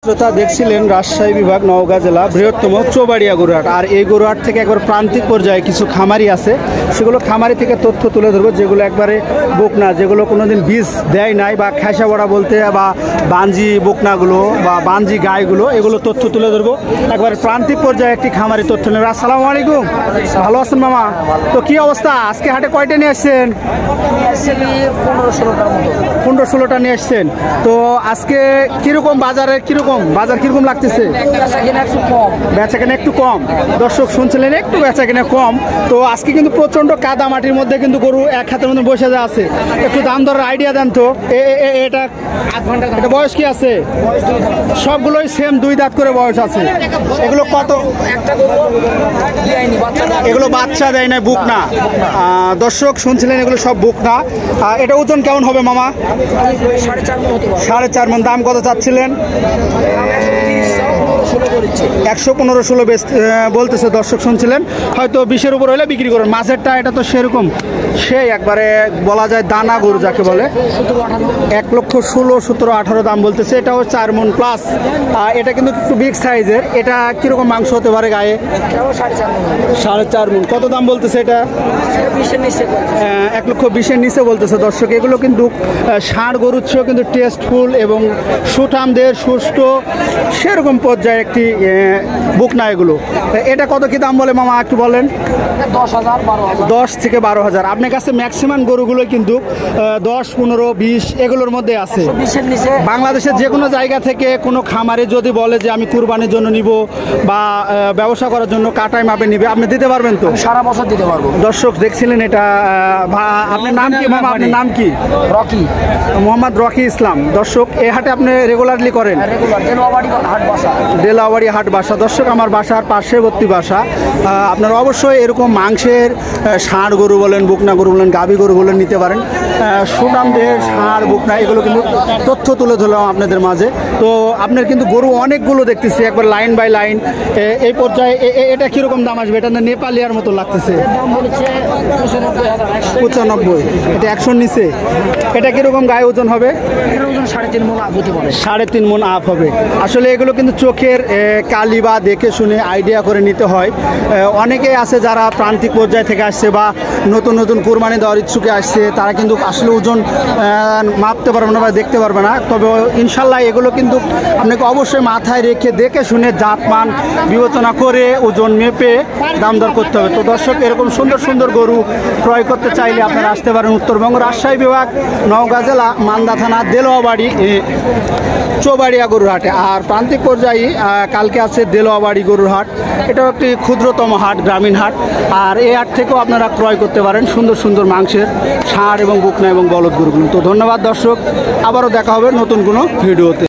শ্রোতা দেখছিলেন রাজশাহী বিভাগ নওগাঁ জেলা বৃহত্তম চৌবাড়িয়া গরুহাট। আর এই গরুহাট থেকে একবার প্রান্তিক পর্যায়ে কিছু খামারি আছে, সেগুলো খামারি থেকে তথ্য তুলে ধরবো, যেগুলো একবারে বকনা, যেগুলো কোনোদিন বীজ দেয় নাই বা খেসা বড়া বলতে বা বাঞ্জি বকনাগুলো বা বাঞ্জি গাইগুলো, এগুলো তথ্য তুলে ধরবো। একবার প্রান্তিক পর্যায়ে একটি খামারি তথ্য নেব। আসসালামু আলাইকুম, ভালো আছেন মামা? তো কি অবস্থা, আজকে হাটে কয়টা নিয়ে আসছেন? 15-16টা নিয়ে আসছেন। তো আজকে কিরকম বাজার কিরকম লাগতেছে? বেচা কেনা একটু কম, দর্শক শুনছিলেন, একটু বেচা কেনা কম। তো আজকে কিন্তু প্রচন্ড কাদা মাটির মধ্যে কিন্তু গরু এক হাতের মধ্যে বসে যা আছে। একটু দাম দরের আইডিয়া দেন তো। এটা বয়স কি আছে? সবগুলোই সেম 2 দাঁত করে বয়স আছে। এগুলো কত? এগুলো বাচ্চা দেয় না, বুক না। দর্শক শুনছিলেন, এগুলো সব বুক না। এটা ওজন কেমন হবে মামা? 4.5 মণ। দাম কত চাচ্ছিলেন? 115-16 বলতেছে। দর্শক শুনছিলেন, হয়তো 20-এর উপর হলে বিক্রি করেন। মাঝেরটা এটা তো সেরকম, সেই একবারে বলা যায় দানা গরু যাকে বলে। 1,16,17,18 দাম বলতেছে। এটাও 4 মণ প্লাস। এটা কিন্তু একটু বিগ সাইজের। এটা কিরকম মাংস হতে পারে গায়ে? 4.5 মণ। কত দাম বলতেছে এটা? 1,20,000-এর নিচে বলতেছে। দর্শক এগুলো কিন্তু ষাঁড় গরুর চেয়েও কিন্তু টেস্টফুল এবং সুঠামদের সুস্থ সেরকম পর্যায়ে একটি বুক না এগুলো। এটা কত কি দাম বলে মামা একটু বলেন? 10 থেকে 12,000। আপনার কাছে ম্যাক্সিমাম গরুগুলো কিন্তু 10, 15, 20 এগুলোর মধ্যে আছে। বাংলাদেশের যে কোনো জায়গা থেকে কোনো খামারে যদি বলে যে আমি কুরবানির জন্য নিব বা ব্যবসা করার জন্য কাটাই মাপে নিবে, আপনি দিতে পারবেন তো? সারা বছর দিতে পারবো। দর্শক দেখছিলেন এটা। আপনার নাম কি মামা? আপনার নাম কি? রকি, মোহাম্মদ রকি ইসলাম। দর্শক এই হাটে আপনি রেগুলারলি করেন? দেলাওয়াড়ি হাট বাসা। দর্শক আমার বাসার পার্শ্ববর্তী বাসা। আপনারা অবশ্যই এরকম মাংসের ষাঁড় গরু বলেন, বুকনা গরু বলেন, গাভী গরু বলেন নিতে পারেন। সুনামদের ষাঁড় বুকনা এগুলো কিন্তু তথ্য তুলে ধরলাম আপনাদের মাঝে। তো আপনার কিন্তু গরু অনেকগুলো দেখতেছি, একবার লাইন বাই লাইন। এই পর্যায়ে এটা কীরকম দাম আসবে? এটা নেপালিয়ার মতো লাগতেছে। 95। এটা 100-র নিচে। এটা কীরকম গায়ে ওজন হবে? 3.5 মণ আপ হবে। আসলে এগুলো কিন্তু চোখের কালি বা দেখে শুনে আইডিয়া করে নিতে হয়। অনেকেই আছে যারা প্রান্তিক পর্যায় থেকে আসছে বা নতুন নতুন কুরবানি দেওয়ার ইচ্ছুকে আসছে, তারা কিন্তু আসলে ওজন মাপতে পারবে না বা দেখতে পারবে না। তবে ইনশাল্লাহ এগুলো কিন্তু আপনাকে অবশ্যই মাথায় রেখে দেখে শুনে জাতমান বিবেচনা করে ওজন মেপে দাম দর করতে হবে। তো দর্শক এরকম সুন্দর সুন্দর গরু ক্রয় করতে চাইলে আপনারা আসতে পারেন উত্তরবঙ্গ রাজশাহী বিভাগ নওগাঁ জেলা মান্দা থানা দেলোয়াবাড়ি চৌবাড়িয়া গরুর হাটে। আর প্রান্তিক পর্যায়ে কালকে আছে দেলোয়াবাড়ি গরুর হাট। এটাও একটি ক্ষুদ্রতম হাট, গ্রামীণ হাট। আর এই হাট থেকেও আপনারা ক্রয় করতে পারেন সুন্দর সুন্দর মাংসের ষাঁড় এবং বুকনা এবং বলদ গরুগুলো। তো ধন্যবাদ দর্শক, আবারও দেখা হবে নতুন কোনো ভিডিওতে।